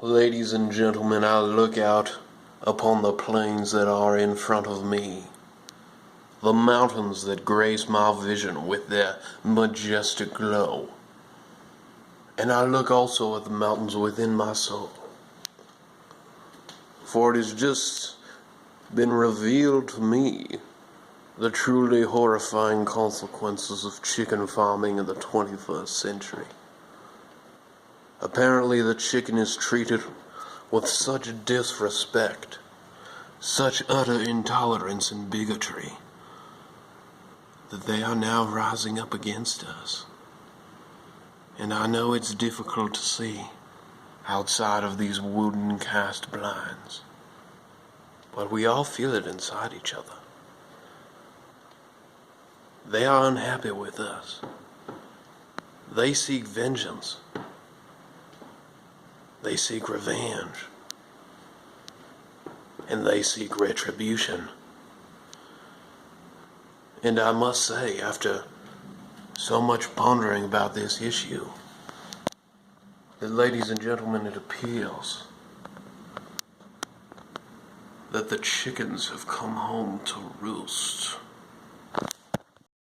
Ladies and gentlemen, I look out upon the plains that are in front of me, the mountains that grace my vision with their majestic glow, and I look also at the mountains within my soul. For it has just been revealed to me the truly horrifying consequences of chicken farming in the 21st century. Apparently the chicken is treated with such disrespect, such utter intolerance and bigotry, that they are now rising up against us. And I know it's difficult to see outside of these wooden cast blinds, but we all feel it inside each other. They are unhappy with us. They seek vengeance. They seek revenge. And they seek retribution. And I must say, after so much pondering about this issue, that, ladies and gentlemen, it appears that the chickens have come home to roost.